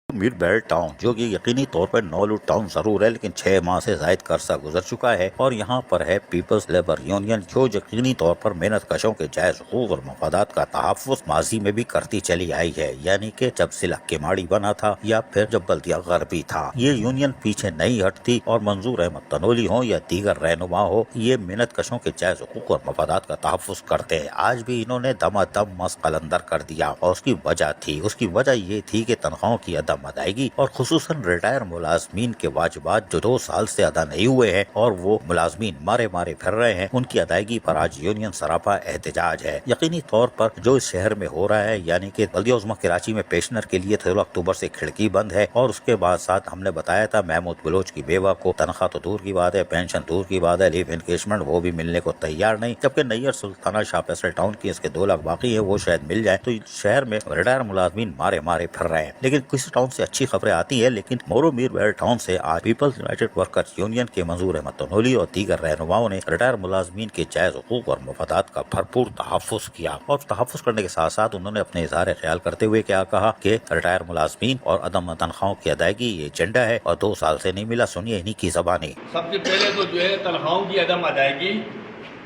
मीरबेल town जो कि यकीनी तौर पर नॉलवुड टाउन जरूर है, लेकिन 6 माह से जायद अरसा गुजर चुका है और यहाँ पर है पीपल्स लेबर यूनियन जो यकीनी तौर पर मेहनत कशों के जायज हुकूक और मफादात का तहफ़्फ़ुज़ माजी में भी करती चली आई है। यानी कि जब जिला केमाड़ी बना था या फिर जब बल्दिया गरबी था, ये यूनियन पीछे नहीं हटती और मंजूर अहमद तनोली हो या दीगर रहनुमा हो, ये मेहनत कशों के जायज हुकूक और मफादात का तहफ़्फ़ुज़ करते हैं। आज भी इन्होंने दमादम मस्क कलंदर कर दिया और उसकी वजह ये थी कि तनख्वाहों की अदम अदायगी और खुसूसन रिटायर मुलाजमीन के वाजिबात जो 2 साल से अदा नहीं हुए हैं और वो मुलाजमीन मारे मारे फिर रहे हैं, उनकी अदायगी पर आज यूनियन सरापा एहतजाज है। यकीनी तौर पर जो इस शहर में हो रहा है, यानी कि बल्दिया उज़्मा कराची में पेशनर के लिए 16 अक्टूबर से खिड़की बंद है और उसके बाद साथ हमने बताया था महमूद बलोच की बेवा को तनख्वाह तो दूर की बात है, पेंशन दूर की बात है, लीव एनकेशमेंट वो भी मिलने को तैयार नहीं, जबकि नैयर सुल्ताना शाह फैसल टाउन की इसके 2 लाख बाकी है, वो शायद मिल जाए। तो शहर में रिटायर मुलाजमीन मारे मारे फिर रहे हैं। लेकिन किसी टाउन से अच्छी खबरें आती है, लेकिन मोरो मीरबेल टाउन से आज पीपल्स यूनाइटेड वर्कर्स यूनियन के मंजूर अहमद तनोली और दीगर रहनुमाओं ने रिटायर मुलाजमीन के जायज हुकूक और मफादात का भरपूर तहफ़्फ़ुज़ किया और तहफ़्फ़ुज़ करने के साथ साथ उन्होंने अपने इज़हार ख्याल करते हुए क्या कहा कि रिटायर मुलाजमीन और अदम तनख्वाहों की अदायगी ये एजेंडा है और 2 साल से नहीं मिला। सुनिए इन्हीं की ज़बानी। सबसे पहले तो जो है तनख्वाहों की अदम अदायगी,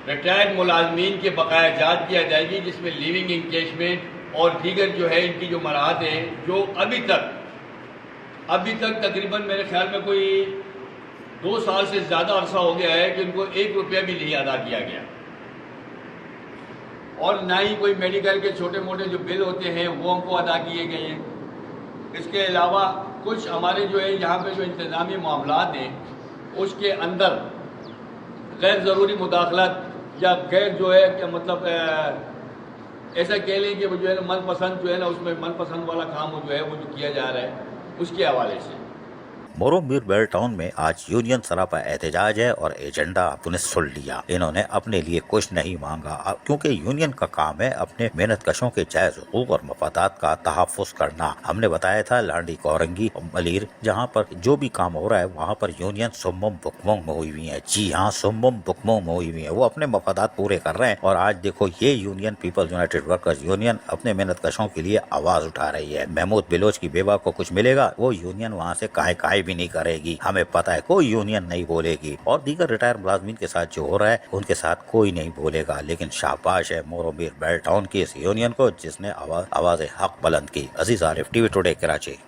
रिटायर्ड मुलाजमीन के बकाया जात की अदायगी जिसमें लिविंग इंकेशमेंट और दीगर जो है इनकी जो मराहत है जो अभी तक तकरीबन मेरे ख्याल में कोई 2 साल से ज़्यादा अरसा हो गया है कि उनको 1 रुपया भी नहीं अदा किया गया और ना ही कोई मेडिकल के छोटे मोटे जो बिल होते हैं वो हमको अदा किए गए हैं। इसके अलावा कुछ हमारे जो है यहाँ पे जो इंतज़ामी मामलात हैं उसके अंदर गैर ज़रूरी मुदाखलत या गैर जो है कि मतलब ऐसा कह लें कि वो जो है ना मनपसंद जो है ना उसमें मनपसंद वाला काम जो है वो जो किया जा रहा है उसके हवाले से मोरो मीरबेल टाउन में आज यूनियन सरापा एहतजाज है और एजेंडा आपने सुन लिया। इन्होंने अपने लिए कुछ नहीं मांगा क्योंकि यूनियन का काम है अपने मेहनत कशों के जायज हुकूक और मफादात का तहफ़्फ़ुज़ करना। हमने बताया था लांडी कोरंगी मलीर जहाँ पर जो भी काम हो रहा है वहाँ पर यूनियन सुम्मम बुकमुम में हुई हुई है। जी हाँ, सुम्मम बुकमुम में हुई हुई है, वो अपने मफादात पूरे कर रहे हैं और आज देखो ये union people's united workers union अपने मेहनत कशों के लिए आवाज उठा रही है। महमूद बलोच की बेवा को कुछ मिलेगा, वो यूनियन वहाँ से काहे भी नहीं करेगी। हमें पता है कोई यूनियन नहीं बोलेगी और दीगर रिटायर मुलाजमीन के साथ जो हो रहा है उनके साथ कोई नहीं बोलेगा। लेकिन शाबाश है मोरो मीरबेल टाउन की इस यूनियन को जिसने आवाज हक बुलंद की। अजीज आरिफ, टीवी टुडे कराची।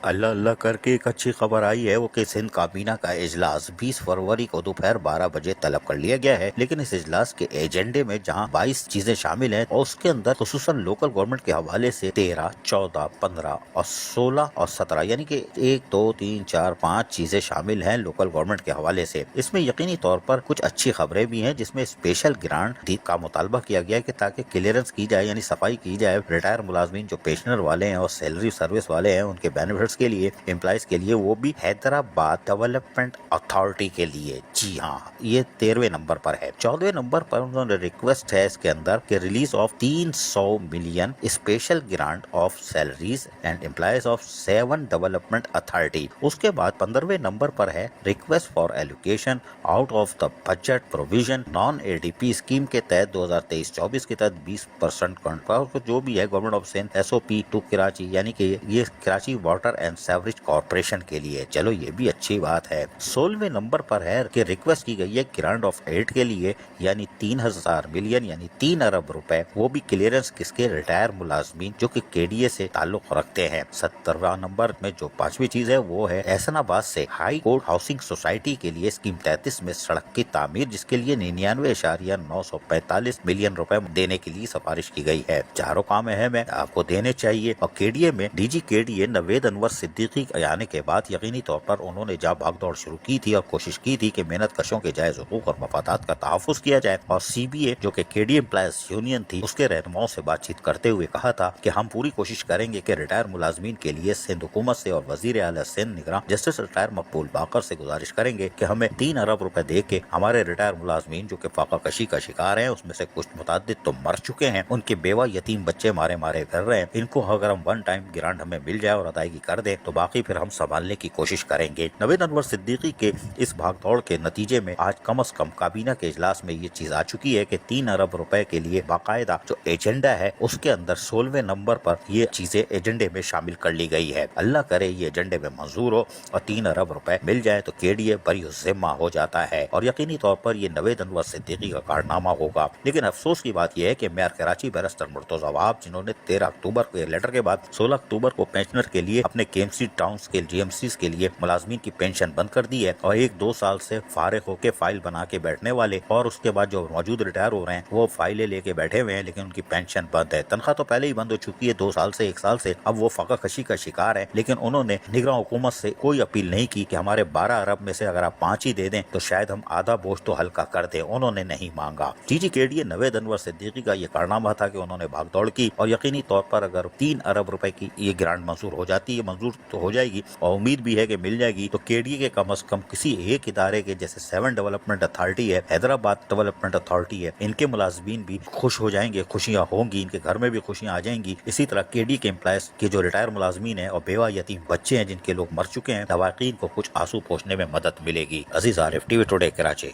अल्लाह अल्लाह करके एक अच्छी खबर आई है वो कि सिंध काबीना का इजलास 20 फरवरी को दोपहर 12 बजे तलब कर लिया गया है। लेकिन इस इजलास के एजेंडे में जहां 22 चीजें शामिल हैं और उसके अंदर खुसूसन लोकल गवर्नमेंट के हवाले से 13, 14, 15 और 16 और 17 यानी कि 1, 2, 3, 4, 5 चीजें शामिल हैं लोकल गवर्नमेंट के हवाले से। इसमें यकीनी तौर पर कुछ अच्छी खबरें भी हैं जिसमें स्पेशल ग्रांट का मुतालबा किया गया है कि ताकि क्लियरेंस की जाए यानी सफाई की जाए रिटायर मुलाजमीन जो पेंशनर वाले हैं और सैलरी सर्विस वाले हैं उनके बेनिफिट्स के लिए, एम्प्लॉइज के लिए, वो भी हैदराबाद डेवलपमेंट अथॉरिटी के लिए। जी हाँ, ये 13वें नंबर पर है। 14वें नंबर पर उन्होंने रिक्वेस्ट है इसके अंदर कि release of 300 million special grant of salaries and employees of 7 development authority. उसके बाद 15वें नंबर पर है request for allocation out of the budget provision non ADP scheme के तहत 2023-24 के तहत 20% कॉन्ट्रैक्ट जो भी है government of Sindh SOP to Karachi यानी कि ये Karachi water and sewerage corporation के लिए। चलो ये भी अच्छी बात है। 16वें नंबर पर है कि रिक्वेस्ट की गई है ग्रांट ऑफ एड के लिए यानी 3000 मिलियन यानी 3 अरब रुपए, वो भी क्लियरेंस किसके, रिटायर मुलाजमीन जो कि KDA से ताल्लुक रखते हैं। 17वां नंबर में जो 5वीं चीज है वो है एहसनाबाद से हाई कोर्ट हाउसिंग सोसाइटी के लिए स्कीम 33 में सड़क की तामीर जिसके लिए 99,945 मिलियन रुपए देने के लिए सिफारिश की गई है। चारों काम अहम है, आपको देने चाहिए। और KDA में DG KDA नवेद अनवर सिद्दीकी आने के बाद यकीनी तौर पर उन्होंने जहाँ भागदौड़ शुरू की थी और कोशिश की थी कि मेहनत कशों के जायज हुकूक और मफादात का तहफ़्फ़ुज़ किया जाए और CBA जो कि KDA एम्प्लॉयज यूनियन थी उसके रहनुमाओं से बातचीत करते हुए कहा था कि हम पूरी कोशिश करेंगे कि रिटायर मुलाजमीन के लिए सिंध हुकूमत से और वजीर आला सिंध निगरान जस्टिस रिटायर मकबूल बाकर से गुजारिश करेंगे कि हमें 3 अरब रुपए दे के हमारे रिटायर मुलाजमीन जो कि फाका कशी का शिकार है उसमें से कुछ मुतादिद तो मर चुके हैं, उनके बेवा यतीम बच्चे मारे मारे फिर रहे हैं, इनको अगर हम 1 टाइम ग्रांट हमें मिल जाए और अदायगी कर दें तो बाकी फिर हम संभालने की कोशिश करेंगे। नवीद अनवर सिद्दीकी के इस भागदौड़ के नतीजे में आज कम से कम काबीना के इजलास में ये चीज आ चुकी है कि 3 अरब रुपए के लिए बाकायदा जो एजेंडा है उसके अंदर 16वें नंबर पर ये चीजें एजेंडे में शामिल कर ली गई है। अल्लाह करे ये एजेंडे में मंजूर हो और 3 अरब रुपए मिल जाए तो केडीए बरीउज़्ज़िम्मा हो जाता है और यकीनी तौर पर ये नवीद अनवर सिद्दीकी का कारनामा होगा। लेकिन अफसोस की बात यह है कि मेयर कराची बैरिस्टर मुर्तजा वहाब, जिन्होंने 13 अक्टूबर को लेटर के बाद 16 अक्टूबर को पेंशनर के लिए अपने केएमसी टाउन्स के जीएमसीज के लिए मुलाजमीन की पेंशन बंद कर दी है और 1-2 साल से फारिग होकर फाइल बना के बैठने वाले और उसके बाद जो मौजूद रिटायर हो रहे हैं वो फाइलें लेके बैठे हुए हैं, लेकिन उनकी पेंशन बंद है। तनख्वाह तो पहले ही बंद हो चुकी है 2 साल से 1 साल से, अब वो फाका कशी का शिकार है। लेकिन उन्होंने निगरान हुकूमत से कोई अपील नहीं की कि हमारे 12 अरब में से अगर आप 5 ही दे दें तो शायद हम आधा बोझ तो हल्का कर दें। उन्होंने नहीं मांगा। केडीए नवीद अनवर सिद्दीकी का ये कारनामा था कि उन्होंने भागदौड़ की और यकीनी तौर पर अगर 3 अरब रुपए की ये ग्रांट मंजूर हो जाती है, मंजूर तो हो जाएगी और उम्मीद भी है कि मिल जाएगी, तो केडीए के कम से कम किसी एक इदारे के जैसे 7 डेवलपमेंट अथॉरिटी है, हैदराबाद डेवलपमेंट अथॉरिटी है, इनके मुलाजमीन भी खुश हो जाएंगे, खुशियां होंगी, इनके घर में भी खुशियां आ जाएंगी। इसी तरह केडीए के एम्प्लॉयज के जो रिटायर मुलाजमीन है और बेवा यतीम बच्चे हैं जिनके लोग मर चुके हैं, तवाकीन को कुछ आंसू पोंछने में मदद मिलेगी। अजीज आरिफ, टीवी टुडे, कराची।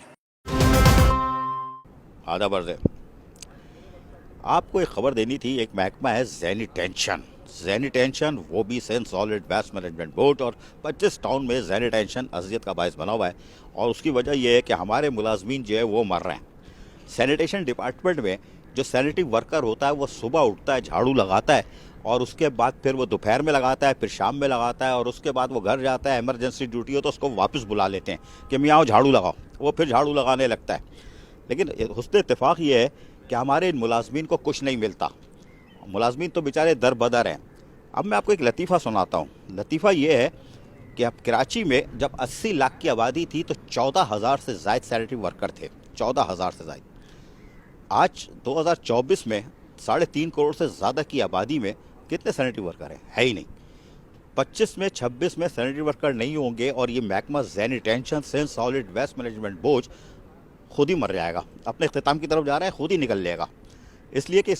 आदाब अर्ज़ है। आपको एक खबर देनी थी। एक महकमा है ज़ैनी टेंशन, वो भी Sindh solid waste management board और 25 टाउन में ज़ैनी टेंशन अज़ियत का बायस बना हुआ है और उसकी वजह यह है कि हमारे मुलाजमीन जो है वो मर रहे हैं। सैनिटेशन डिपार्टमेंट में जो सैनिटरी वर्कर होता है वो सुबह उठता है, झाड़ू लगाता है और उसके बाद फिर वो दोपहर में लगाता है, फिर शाम में लगाता है और उसके बाद वो घर जाता है, इमरजेंसी ड्यूटी हो तो उसको वापस बुला लेते हैं कि मैं आओ झाड़ू लगाओ, वो फिर झाड़ू लगाने लगता है। लेकिन हुस्न इत्तेफाक ये है कि हमारे इन मुलाजमीन को कुछ नहीं मिलता। मुलाजमीन तो बेचारे दर बदर हैं। अब मैं आपको एक लतीफ़ा सुनाता हूँ। लतीफ़ा ये है कि अब कराची में जब 80 लाख की आबादी थी तो 14,000 से ज़ायद सैनिटरी वर्कर थे, 14,000 से ज़ायद। आज 2024 में 3.5 करोड़ से ज़्यादा की आबादी में कितने सैनिटरी वर्कर हैं? है ही नहीं। 25 में 26 में सैनिटरी वर्कर नहीं होंगे और ये महकमा ज़ैनी टेंशन सेंट सॉलिड वेस्ट मैनेजमेंट बोर्ड खुद ही मर जाएगा, अपने इख्तिताम की तरफ जा रहा है, खुद ही निकल जाएगा। इसलिए कि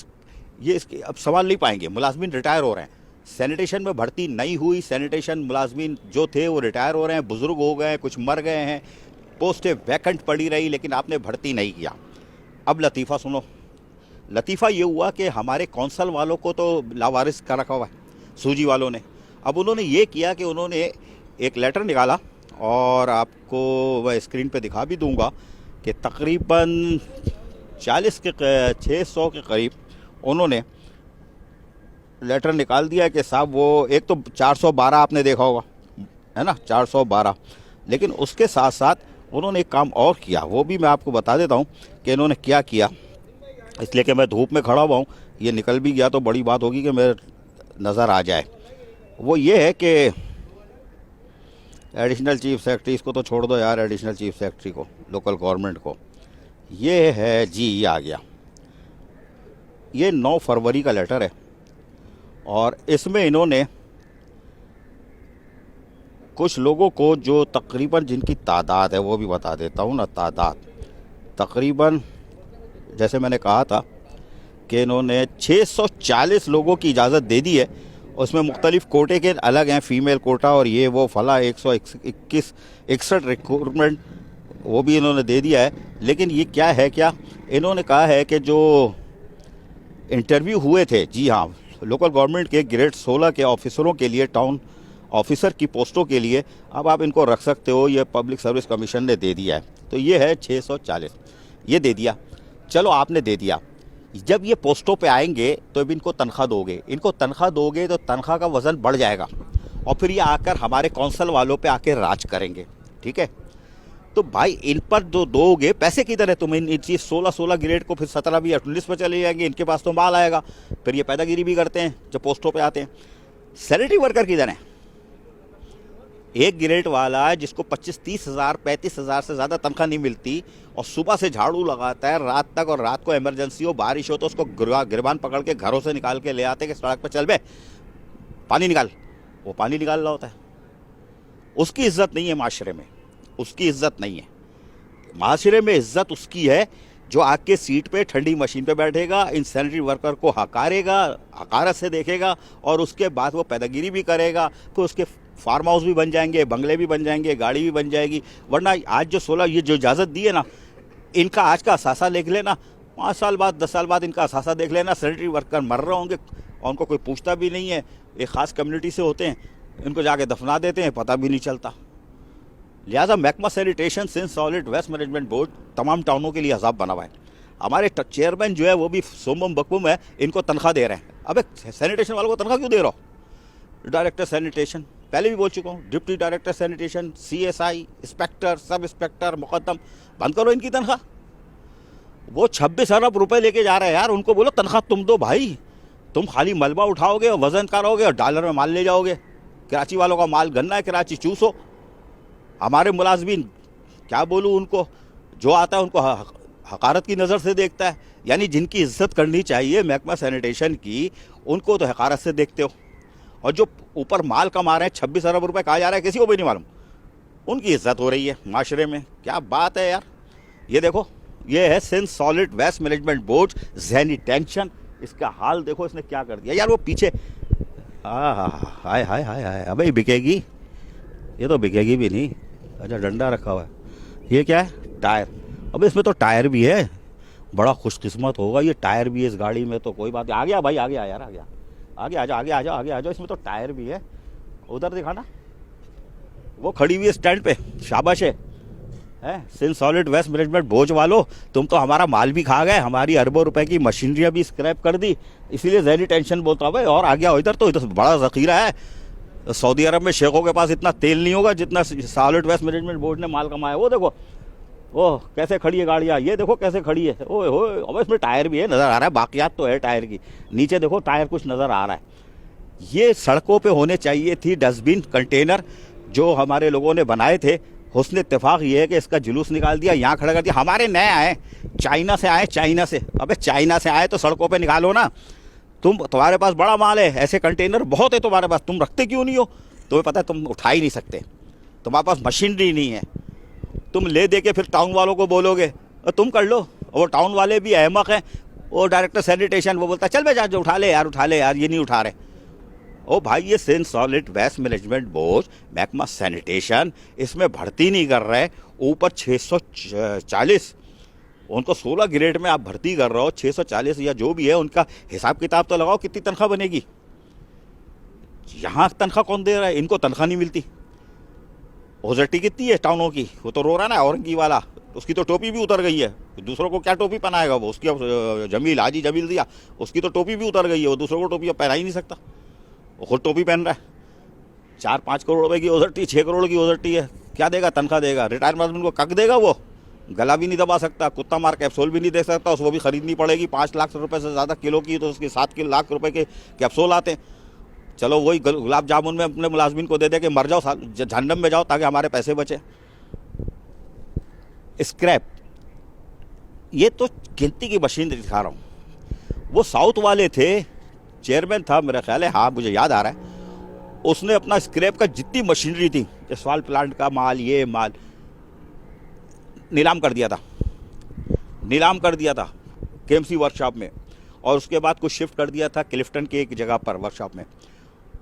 इसके अब सवाल नहीं पाएंगे। मुलाजमीन रिटायर हो रहे हैं, सैनिटेशन में भर्ती नहीं हुई, सैनिटेशन मुलाजमीन जो थे वो रिटायर हो रहे हैं, बुजुर्ग हो गए, कुछ मर गए हैं, पोस्टें वैकेंट पड़ी रही लेकिन आपने भर्ती नहीं किया। अब लतीफ़ा सुनो। लतीफ़ा ये हुआ कि हमारे कौंसल वालों को तो लावारिस कर रखा हुआ है, सूजी वालों ने। अब उन्होंने ये किया कि उन्होंने एक लेटर निकाला और आपको वह स्क्रीन पे दिखा भी दूंगा कि तकरीबन 600 के करीब उन्होंने लेटर निकाल दिया कि साहब वो एक तो 412 आपने देखा होगा, है ना, 412। लेकिन उसके साथ साथ उन्होंने एक काम और किया, वो भी मैं आपको बता देता हूँ कि इन्होंने क्या किया। इसलिए कि मैं धूप में खड़ा हुआ हूँ, ये निकल भी गया तो बड़ी बात होगी कि मेरे नज़र आ जाए। वो ये है कि एडिशनल चीफ सेक्रेटरी, इसको तो छोड़ दो यार, एडिशनल चीफ सेक्रेटरी को, लोकल गवर्नमेंट को, ये है जी, ये आ गया। ये 9 फरवरी का लेटर है और इसमें इन्होंने कुछ लोगों को जो तकरीबन जिनकी तादाद है वो भी बता देता हूँ ना। तादाद तकरीबन जैसे मैंने कहा था कि इन्होंने 640 लोगों की इजाज़त दे दी है। उसमें मुख्तलिफ कोटे के अलग हैं, फ़ीमेल कोटा और ये वो फला 161 रिक्रूटमेंट वो भी इन्होंने दे दिया है। लेकिन ये क्या है, क्या इन्होंने कहा है कि जो इंटरव्यू हुए थे, जी हाँ, लोकल गवर्नमेंट के ग्रेड 16 के ऑफिसरों के लिए, टाउन ऑफिसर की पोस्टों के लिए अब आप इनको रख सकते हो, ये पब्लिक सर्विस कमीशन ने दे दिया है। तो ये है 640, ये दे दिया। चलो आपने दे दिया, जब ये पोस्टों पे आएंगे तो अब इनको तनख्वाह दोगे, इनको तनख्वाह दोगे तो तनख्वाह का वज़न बढ़ जाएगा और फिर ये आकर हमारे कौंसल वालों पे आके राज करेंगे। ठीक है, तो भाई इन पर जो दोगे पैसे किधर है? तुम इन चीज़ 16 ग्रेड को फिर 17 भी 19 पर चले जाएंगे, इनके पास तो माल आएगा, फिर ये पैदागिरी भी करते हैं जब पोस्टों पे आते हैं। सैनिटरी वर्कर किधर है? एक ग्रेड वाला जिसको 25-30 हज़ार 35 हज़ार से ज़्यादा तनख्वाह नहीं मिलती और सुबह से झाड़ू लगाता है रात तक, और रात को इमरजेंसी हो, बारिश हो तो उसको गिरबान पकड़ के घरों से निकाल के ले आते कि सड़क पर चल बे पानी निकाल, वो पानी निकाल रहा होता है। उसकी इज्जत नहीं है माशरे में, उसकी इज्जत नहीं है माशरे में। इज्जत उसकी है जो आके सीट पे ठंडी मशीन पे बैठेगा, इन सैनिटरी वर्कर को हकारेगा, हकारत से देखेगा और उसके बाद वो पैदागिरी भी करेगा। फिर उसके फार्म हाउस भी बन जाएंगे, बंगले भी बन जाएंगे, गाड़ी भी बन जाएगी। वरना आज जो 16 ये जो इजाज़त दी है ना, इनका आज का असासा देख लेना, 5 साल बाद 10 साल बाद इनका असासा देख लेना, सैनिटरी वर्कर मर रहे होंगे और उनको कोई पूछता भी नहीं है। एक ख़ास कम्युनिटी से होते हैं, इनको जाके दफना देते हैं, पता भी नहीं चलता। लिहाजा महकमा sanitation Sindh solid waste management board तमाम टाउनों के लिए अजाब बना हुआ है। हमारे चेयरमैन जो है वो भी सोमम बकबुम है, इनको तनख्वाह दे रहे हैं। अबे सैनिटेशन वालों को तनख्वाह क्यों दे रहा हो? डायरेक्टर सैनिटेशन, पहले भी बोल चुका हूँ, deputy director sanitation, CSI, inspector, sub inspector, Muqaddam, बंद करो इनकी तनख्वाह। वो 26 अरब रुपए लेके जा रहे हैं यार, उनको बोलो तनख्वाह तुम दो भाई। तुम खाली मलबा उठाओगे और वजन करोगे और डॉलर में माल ले जाओगे। कराची वालों का माल गन्ना है, कराची चूसो। हमारे मुलाजमीन क्या बोलूँ उनको, जो आता है उनको हकारत की नज़र से देखता है। यानी जिनकी इज्जत करनी चाहिए महकमा सैनिटेशन की, उनको तो हकारत से देखते हो। और जो ऊपर माल कमा रहे हैं, 26 अरब रुपए कहा जा रहा है, किसी को भी नहीं मालूम, उनकी इज्जत हो रही है माशरे में। क्या बात है यार। ये देखो, ये है Sindh solid waste management board ज़हनी टेंशन। इसका हाल देखो, इसने क्या कर दिया यार। वो पीछे हाय हाय हाय हाय, अबे बिकेगी, ये तो बिकेगी भी नहीं। अच्छा, डंडा रखा हुआ है, ये क्या है? टायर। अब इसमें तो टायर भी है, बड़ा खुशकिस्मत होगा, ये टायर भी है इस गाड़ी में। तो कोई बात नहीं, आ गया भाई, आ गया यार, आ गया, आगे आ जाओ, आगे आ जाओ, आगे आ जाओ। इसमें तो टायर भी है। उधर दिखाना, वो खड़ी हुई है स्टैंड पे, शाबाश है। सिंस सॉलिड वेस्ट मैनेजमेंट बोझ वालों, तुम तो हमारा माल भी खा गए, हमारी अरबों रुपए की मशीनरी भी स्क्रैप कर दी, इसीलिए ज़हनी टेंशन बोलता हूँ भाई। और आ गया इधर, तो इधर बड़ा ज़ख़ीरा है। सऊदी अरब में शेखों के पास इतना तेल नहीं होगा जितना सॉलिड वेस्ट मैनेजमेंट बोर्ड ने माल कमाया। वो देखो, ओह कैसे खड़ी है गाड़ियाँ, ये देखो कैसे खड़ी है। ओए होए, अब इसमें टायर भी है, नज़र आ रहा है, बाकियात तो है टायर की। नीचे देखो टायर कुछ नज़र आ रहा है। ये सड़कों पे होने चाहिए थी डस्टबिन कंटेनर, जो हमारे लोगों ने बनाए थे। हुस्न इत्तेफाक ये है कि इसका जुलूस निकाल दिया, यहाँ खड़ा कर दिया। हमारे नए आए, चाइना से आए, चाइना से। अबे चाइना से आए तो सड़कों पे निकालो ना। तुम्हारे पास बड़ा माल है, ऐसे कंटेनर बहुत है तुम्हारे पास, तुम रखते क्यों नहीं हो? तुम्हें पता है तुम उठा ही नहीं सकते, तुम्हारे पास मशीनरी नहीं है। तुम ले दे के फिर टाउन वालों को बोलोगे तुम कर लो, और वो टाउन वाले भी अहमक हैं। वो डायरेक्टर सैनिटेशन वो बोलता है चल बे जा, उठा ले यार, उठा ले यार, ये नहीं उठा रहे। ओ भाई, ये Sindh solid waste management board महकमा सैनिटेशन इसमें भर्ती नहीं कर रहे। ऊपर 640, उनको 16 ग्रेड में आप भर्ती कर रहे हो, 640 या जो भी है, उनका हिसाब किताब तो लगाओ, कितनी तनख्वाह बनेगी। यहाँ तनख्वाह कौन दे रहा है? इनको तनख्वाह नहीं मिलती। ओजटी कितनी है टाउनों की, वो तो रो रहा है ना, औरंगी वाला, उसकी तो टोपी भी उतर गई है। दूसरों को क्या टोपी पहनाएगा वो? उसकी जमील हाजी जमील दिया, उसकी तो टोपी भी उतर गई है, वो दूसरों को टोपी अब पहना ही नहीं सकता, वो खुद टोपी पहन रहा है। 4-5 करोड़ रुपए की ओजटी, 6 करोड़ की ओजटी है, क्या देगा? तनख्वाह देगा? रिटायरमेंट को कक देगा? वो गला भी नहीं दबा सकता, कुत्ता मार कैप्सूल भी नहीं दे सकता, उसको भी खरीदनी पड़ेगी 5 लाख रुपए से ज़्यादा किलो की, तो उसके 7 लाख रुपए के कैप्सूल आते हैं। चलो वही गुलाब जामुन में अपने मुलाजमिन को दे दे कि मर जाओ, जहन्नम में जाओ, ताकि हमारे पैसे बचे। स्क्रैप, ये तो गिनती की मशीन दिखा रहा हूँ। वो साउथ वाले थे, चेयरमैन था मेरा ख्याल है, हाँ मुझे याद आ रहा है, उसने अपना स्क्रैप का जितनी मशीनरी थी, जसवाल प्लांट का माल, ये माल नीलाम कर दिया था, नीलाम कर दिया था KMC वर्कशॉप में, और उसके बाद कुछ शिफ्ट कर दिया था क्लिफ्टन के एक जगह पर वर्कशॉप में।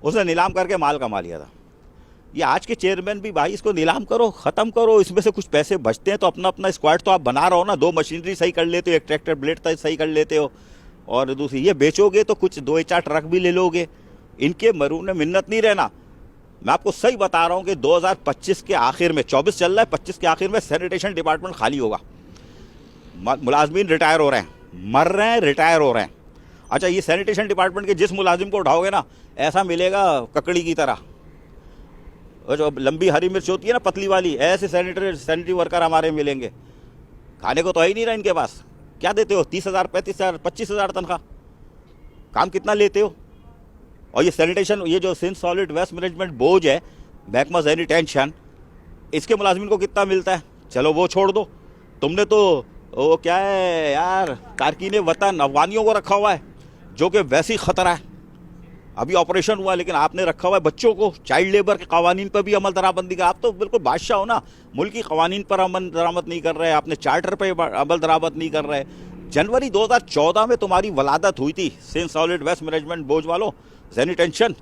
उसने नीलाम करके माल कमा लिया था। ये आज के चेयरमैन भी भाई इसको नीलाम करो, ख़त्म करो, इसमें से कुछ पैसे बचते हैं तो अपना अपना स्क्वाड तो आप बना रहे हो ना। 2 मशीनरी सही कर लेते हो, एक ट्रैक्टर ब्लेड सही कर लेते हो, और दूसरी ये बेचोगे तो कुछ 2-4 ट्रक भी ले लोगे। इनके मरून मिन्नत नहीं रहना। मैं आपको सही बता रहा हूँ कि 2025 के आखिर में, 24 चल रहा है, 25 के आखिर में सैनिटेशन डिपार्टमेंट खाली होगा। मुलाजमीन रिटायर हो रहे हैं, मर रहे हैं, रिटायर हो रहे हैं। अच्छा, ये सैनिटेशन डिपार्टमेंट के जिस मुलाजिम को उठाओगे ना, ऐसा मिलेगा ककड़ी की तरह, और जो लंबी हरी मिर्च होती है ना, पतली वाली, ऐसे सैनिटरी वर्कर हमारे मिलेंगे। खाने को तो है ही नहीं रहा इनके पास। क्या देते हो? 30,000, 35,000, 25,000 तनख्वाह। काम कितना लेते हो? और ये सैनिटेशन, ये जो Sindh solid waste management board है, महकमा सैनिटेशन, इसके मुलाजिमिन को कितना मिलता है? चलो वो छोड़ दो, तुमने तो वो क्या है यार, कारकीने वतन अफगानियों को रखा हुआ है, जो कि वैसे ही ख़तरा है। अभी ऑपरेशन हुआ, लेकिन आपने रखा हुआ है बच्चों को। चाइल्ड लेबर के कवानीन पर भी अमल दरामद नहीं कर। आप तो बिल्कुल बादशाह हो ना, मुल्की कवानीन पर अमल दरामद नहीं कर रहे, आपने चार्टर पर अमल दरामद नहीं कर रहे। जनवरी 2014 में तुम्हारी वलादत हुई थी Sindh solid waste management board वालों, ज़हनी टेंशन,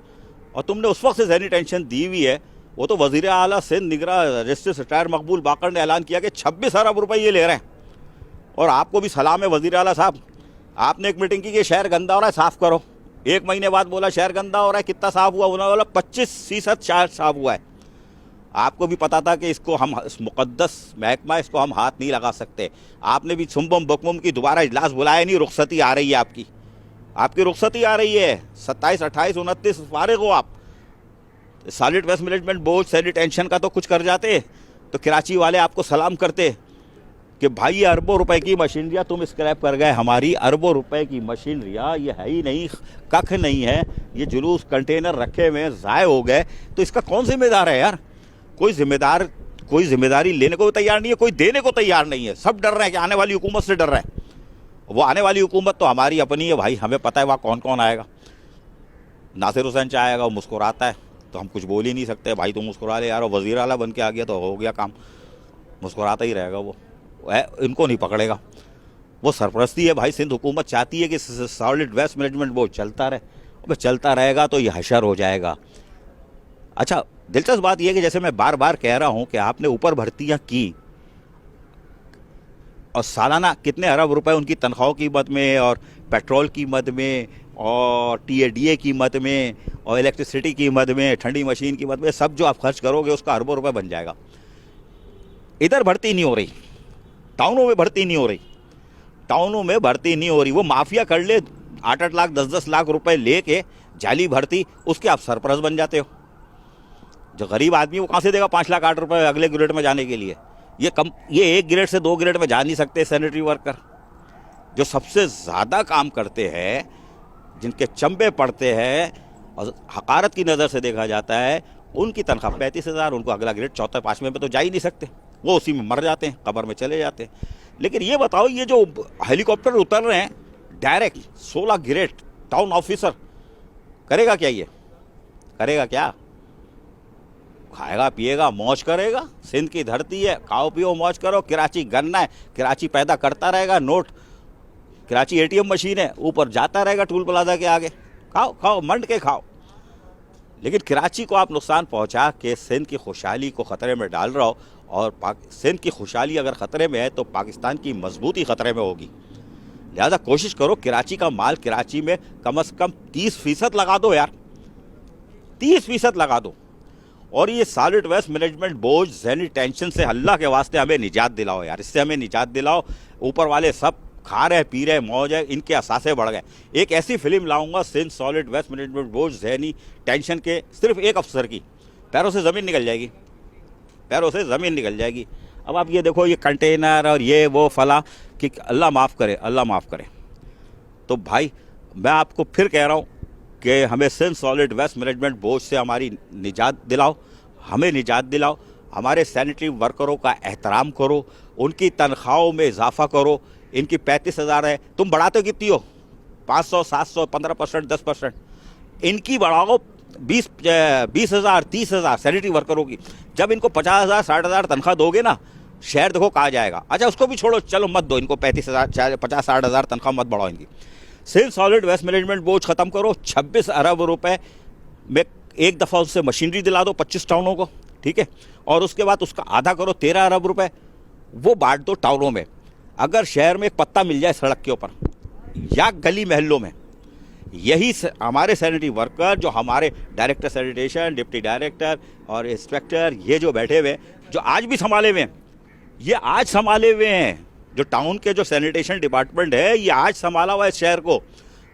और तुमने उस वक्त से ज़हनी टेंशन दी हुई है। वो तो वज़ीर आला सिंध निगरान जस्टिस रिटायर्ड मकबूल बाकर ने ऐलान किया कि 26 अरब रुपए ये ले रहे हैं। और आपको भी सलाम है वज़ीर आला साहब, आपने एक मीटिंग की कि शहर गंदा हो रहा है, साफ़ करो। 1 महीने बाद बोला शहर गंदा हो रहा है, कितना साफ़ हुआ? उन्होंने बोला 25% शहर साफ़ हुआ है। आपको भी पता था कि इसको हम, इस मुक़द्दस महकमा, इसको हम हाथ नहीं लगा सकते। आपने भी सुम्बम बकमुम की दोबारा इजलास बुलाया नहीं, रुखसती आ रही है आपकी रुखसती आ रही है। 27, 28, 29 फारिग हो आप। सॉलिड वेस्ट मैनेजमेंट बोर्ड सैनी टेंशन का तो कुछ कर जाते तो कराची वाले आपको सलाम करते कि भाई ये अरबों रुपए की मशीनरियाँ तुम स्क्रैप कर गए। हमारी अरबों रुपए की मशीनरियाँ ये है ही नहीं, कख नहीं है, ये जुलूस कंटेनर रखे हुए ज़ाय हो गए, तो इसका कौन जिम्मेदार है यार? कोई जिम्मेदारी लेने को तैयार नहीं है, कोई देने को तैयार नहीं है। सब डर रहे हैं कि आने वाली हुकूमत से डर रहे हैं। वो आने वाली हुकूमत तो हमारी अपनी है भाई, हमें पता है वहाँ कौन कौन आएगा। नासिर हुसैन चाह आएगा, वो मुस्कुराता है तो हम कुछ बोल ही नहीं सकते। भाई तो मुस्कुरा ले यार, और वज़ीर आला बन के आ गया तो हो गया काम, मुस्कुराता ही रहेगा वो, इनको नहीं पकड़ेगा। वो सरपरस्ती है भाई। सिंध हुकूमत चाहती है कि सॉलिड वेस्ट मैनेजमेंट बोर्ड चलता रहे, अब चलता रहेगा तो ये हशर हो जाएगा। अच्छा, दिलचस्प बात यह कि जैसे मैं बार बार कह रहा हूं कि आपने ऊपर भर्तियां की और सालाना कितने अरब रुपए उनकी तनख्वाहों की मद में, और पेट्रोल की मद में, और TADA की मद में, और इलेक्ट्रिसिटी की मद में, ठंडी मशीन की मद में, सब जो आप खर्च करोगे उसका अरबों रुपए बन जाएगा। इधर भर्ती नहीं हो रही, टाउनों में भर्ती नहीं हो रही। वो माफिया कर ले 8-8 लाख 10-10 लाख रुपए लेके जाली भर्ती, उसके आप सरपरस्त बन जाते हो। जो गरीब आदमी वो कहाँ से देगा 5 लाख 8 रुपए अगले ग्रेड में जाने के लिए? ये 1 ग्रेड से 2 ग्रेड में जा नहीं सकते। सैनिटरी वर्कर जो सबसे ज़्यादा काम करते हैं, जिनके चंबे पड़ते हैं और हकारत की नज़र से देखा जाता है, उनकी तनख्वाह 35,000, उनको अगला ग्रेड 4, 5वें में तो जा ही नहीं सकते। वो उसी में मर जाते हैं, कब्र में चले जाते हैं। लेकिन ये बताओ, ये जो हेलीकॉप्टर उतर रहे हैं डायरेक्ट 16 ग्रेड टाउन ऑफिसर, करेगा क्या? ये करेगा क्या? खाएगा पिएगा मौज करेगा। सिंध की धरती है, खाओ पियो मौज करो। कराची गन्ना है, कराची पैदा करता रहेगा नोट। कराची ATM मशीन है, ऊपर जाता रहेगा टूल प्लाजा के आगे। खाओ खाओ मंड के खाओ। लेकिन कराची को आप नुकसान पहुंचा के सिंध की खुशहाली को ख़तरे में डाल रहा हो, और सिंध की खुशहाली अगर ख़तरे में है तो पाकिस्तान की मजबूती ख़तरे में होगी। लिहाजा कोशिश करो कराची का माल कराची में कम से कम 30% लगा दो यार, 30% लगा दो। और ये सॉलिड वेस्ट मैनेजमेंट बोर्ड ज़हनी टेंशन से अल्लाह के वास्ते हमें निजात दिलाओ यार, इससे हमें निजात दिलाओ। ऊपर वाले सब खा रहे पी रहे मौज है, इनके असासे बढ़ गए। एक ऐसी फिल्म लाऊंगा Sindh solid waste management board ज़हनी टेंशन के, सिर्फ एक अफसर की पैरों से ज़मीन निकल जाएगी, पैरों से ज़मीन निकल जाएगी। अब आप ये देखो, ये कंटेनर और ये वो फला, कि अल्लाह माफ़ करे, अल्लाह माफ़ करे। तो भाई मैं आपको फिर कह रहा हूँ कि हमें Sindh solid waste management board से हमारी निजात दिलाओ, हमें निजात दिलाओ। हमारे सैनिटरी वर्करों का एहतराम करो, उनकी तनख्वाहों में इजाफा करो। इनकी 35,000 है, तुम बढ़ाते हो कितनी हो? 500, 700, 15%, 10%। इनकी बढ़ाओ 20,000, 30,000 सैनिटरी वर्करों की। जब इनको 50,000, 60,000 तनख्वाह दोगे ना, शहर देखो कहाँ जाएगा। अच्छा उसको भी छोड़ो, चलो मत दो इनको 35,000, 50-60,000 तनख्वाह मत बढ़ाओ इनकी। Sindh solid waste management board ख़त्म करो। 26 अरब रुपए में एक दफ़ा उससे मशीनरी दिला दो 25 टाउनों को, ठीक है। और उसके बाद उसका आधा करो, 13 अरब रुपए वो बांट दो टाउनों में। अगर शहर में एक पत्ता मिल जाए सड़क के ऊपर या गली महलों में, यही हमारे सैनिटरी वर्कर, जो हमारे डायरेक्टर सैनिटेशन, डिप्टी डायरेक्टर और इंस्पेक्टर, ये जो बैठे हुए हैं, जो आज भी संभाले हुए हैं, ये आज संभाले हुए हैं। जो टाउन के जो सैनिटेशन डिपार्टमेंट है, ये आज संभाला हुआ है शहर को।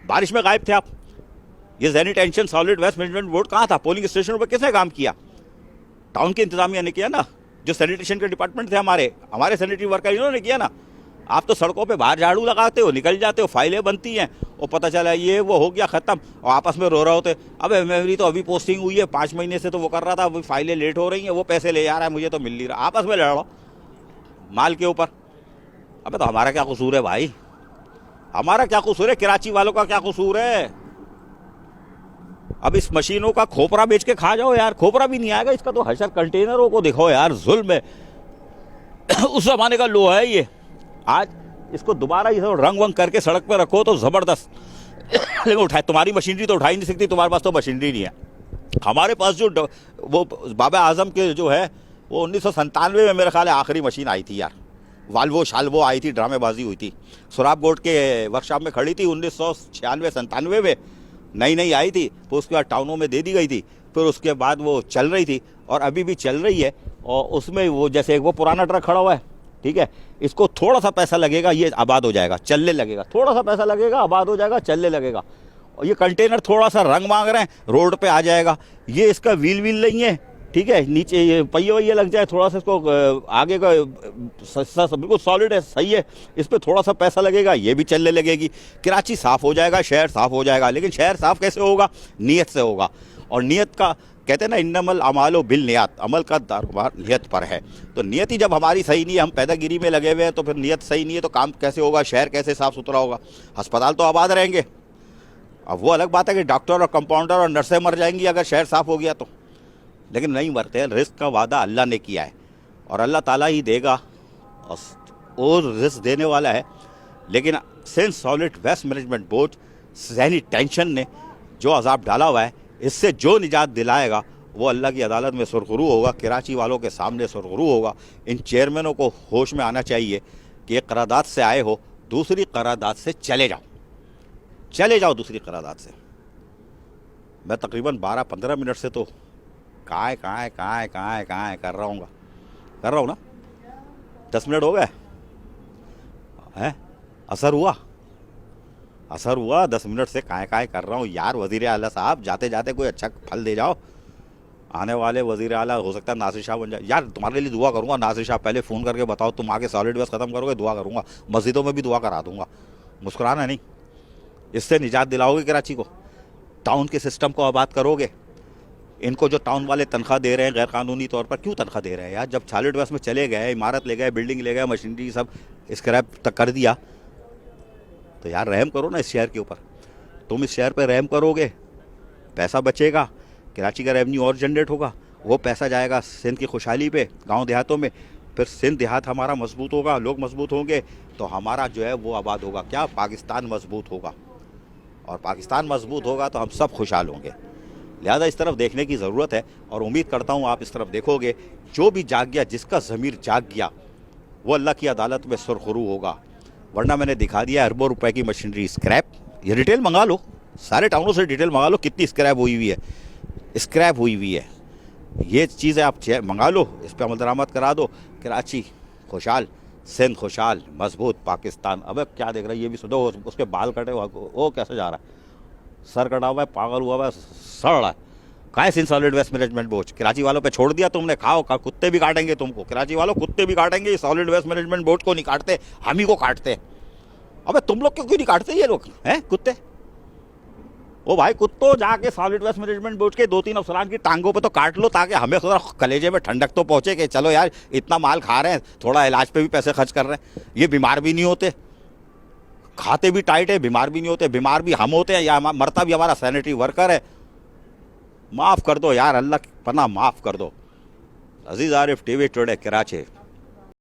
बारिश में गायब थे आप। ये sanitation solid waste management board कहाँ था? पोलिंग स्टेशन पर किसने काम किया? टाउन की इंतजामिया ने किया ना। जो सैनिटेशन के डिपार्टमेंट थे हमारे सैनिटरी वर्कर, इन्होंने किया ना। आप तो सड़कों पे बाहर झाड़ू लगाते हो, निकल जाते हो, फाइलें बनती हैं, और पता चला ये वो हो गया ख़त्म, और आपस में रो रहे होते, अबे मेरी तो अभी पोस्टिंग हुई है, 5 महीने से तो वो कर रहा था, अभी फाइलें लेट हो रही हैं, वो पैसे ले जा रहा है, मुझे तो मिल नहीं रहा। आपस में लड़ो माल के ऊपर। अबे तो हमारा क्या कसूर है भाई? हमारा क्या कसूर है? कराची वालों का क्या कसूर है? अब इस मशीनों का खोपरा बेच के खा जाओ यार, खोपरा भी नहीं आएगा इसका तो हशर। कंटेनरों को दिखाओ यार, जुल्म है। उस जमाने का लो है ये। आज इसको दोबारा ये सब रंग वंग करके सड़क पे रखो तो जबरदस्त। लेकिन उठाए, तुम्हारी मशीनरी तो उठा ही नहीं सकती, तुम्हारे पास तो मशीनरी नहीं है। हमारे पास जो वो बाबा आजम के जो है वो 1997 में मेरे ख्याल है आखिरी मशीन आई थी यार। वाल्वो शाल्वो आई थी, ड्रामेबाजी हुई थी, सुराब गोट के वर्कशॉप में खड़ी थी 1996-97 में नई नई आई थी। फिर उसके बाद टाउनों में दे दी गई थी, फिर उसके बाद वो चल रही थी और अभी भी चल रही है। और उसमें वो जैसे वो पुराना ट्रक खड़ा हुआ है, ठीक है, इसको थोड़ा सा पैसा लगेगा, ये आबाद हो जाएगा, चलने लगेगा। थोड़ा सा पैसा लगेगा, आबाद हो जाएगा, चलने लगेगा। और ये कंटेनर थोड़ा सा रंग मांग रहे हैं, रोड पे आ जाएगा। ये इसका व्हील नहीं है, ठीक है, नीचे ये पहिए वही लग जाए, थोड़ा सा इसको आगे का बिल्कुल सॉलिड है, सही है, इस पर थोड़ा सा पैसा लगेगा, ये भी चलने लगेगी। कराची साफ़ हो जाएगा, शहर साफ़ हो जाएगा। लेकिन शहर साफ़ कैसे होगा? नीयत से होगा। और नीयत का कहते हैं ना, इन्नमल अमालो बिल नियत, अमल का दारोबार नियत पर है। तो नियत ही जब हमारी सही नहीं है, हम पैदागिरी में लगे हुए हैं, तो फिर नियत सही नहीं है तो काम कैसे होगा? शहर कैसे साफ़ सुथरा होगा? अस्पताल तो आबाद रहेंगे। अब वो अलग बात है कि डॉक्टर और कंपाउंडर और नर्सें मर जाएंगी अगर शहर साफ़ हो गया तो, लेकिन नहीं मरते। रिस्क का वादा अल्लाह ने किया है और अल्लाह ताला ही देगा, और रिस्क देने वाला है। लेकिन Sindh solid waste management board जहनी टेंशन ने जो अजाब डाला हुआ है, इससे जो निजात दिलाएगा वो अल्लाह की अदालत में सुरखरू होगा, कराची वालों के सामने सुरखरू होगा। इन चेयरमैनों को होश में आना चाहिए कि एक करारदाद से आए हो, दूसरी करारदाद से चले जाओ, चले जाओ दूसरी करारदाद से। मैं तकरीबन 12-15 मिनट से तो कहाँ कर रहा हूँ ना। 10 मिनट हो गए हैं, असर हुआ 10 मिनट से कहाँ कर रहा हूँ यार। वज़ीर आला साहब, जाते जाते कोई अच्छा फल दे जाओ। आने वाले वज़ीर आला हो सकता है नासिर शाह बन जाए यार। तुम्हारे लिए दुआ करूँगा नासिर शाह, पहले फ़ोन करके बताओ तुम आगे सॉलिड वेस्ट ख़त्म करोगे, दुआ करूँगा। मस्जिदों में भी दुआ करा दूँगा, मुस्कुराना नहीं। इससे निजात दिलाओगे कराची को, टाउन के सिस्टम को आबाद करोगे। इनको जो टाउन वाले तनख्वाह दे रहे हैं गैर कानूनी तौर पर, क्यों तनख्वाह दे रहे हैं यार? जब सॉलिड वेस्ट में चले गए, इमारत ले गए, बिल्डिंग ले गए, मशीनरी सब स्क्रैप तक कर दिया, तो यार रहम करो ना इस शहर के ऊपर। तुम इस शहर पर रहम करोगे, पैसा बचेगा, कराची का रेवेन्यू और जनरेट होगा, वो पैसा जाएगा सिंध की खुशहाली पे, गाँव देहातों में। फिर सिंध देहात हमारा मजबूत होगा, लोग मजबूत होंगे तो हमारा जो है वो आबाद होगा। क्या? पाकिस्तान मजबूत होगा। और पाकिस्तान मजबूत होगा तो हम सब खुशहाल होंगे। लिहाजा इस तरफ देखने की ज़रूरत है और उम्मीद करता हूँ आप इस तरफ देखोगे। जो भी जाग गया, जिसका ज़मीर जाग गया, वो अल्लाह की अदालत में सुरखरू होगा। वरना मैंने दिखा दिया अरबों रुपए की मशीनरी स्क्रैप। ये डिटेल मंगा लो, सारे टाउनों से डिटेल मंगा लो, कितनी स्क्रैप हुई हुई है। ये चीज़ें आप मंगा लो, इस पर अमल दरामद करा दो। कराची खुशहाल, सिंध खुशहाल, मजबूत पाकिस्तान। अबे क्या देख रहा है? ये भी सुनो, उसके बाल कटे, वो कैसे जा रहा है? सर कटा हुआ है, पागल हुआ है, सड़ रहा है। कहाँ है Sindh solid waste management board? Karachi वालों पे छोड़ दिया तुमने, खाओ कुत्ते भी काटेंगे तुमको। कराची वालों कुत्ते भी काटेंगे, सॉलिड वेस्ट मैनेजमेंट बोर्ड को नहीं काटते, हम ही को काटते। अबे तुम लोग क्यों नहीं काटते ये लोग हैं कुत्ते? ओ भाई कुत्तों, जाके सॉलिड वेस्ट मैनेजमेंट बोर्ड के 2-3 अफसरान की टांगों पे तो काट लो, ताकि हमें थोड़ा कलेजे में ठंडक तो पहुंचे कि चलो यार इतना माल खा रहे हैं, थोड़ा इलाज पे भी पैसे खर्च कर रहे हैं। ये बीमार भी नहीं होते, खाते भी टाइट है, बीमार भी नहीं होते। बीमार भी हम होते हैं या मरता भी हमारा सैनिटरी वर्कर है। माफ़ कर दो यार, अल्लाह की पनाह माफ़ कर दो। अजीज़ आरिफ, टीवी टुडे, कराची।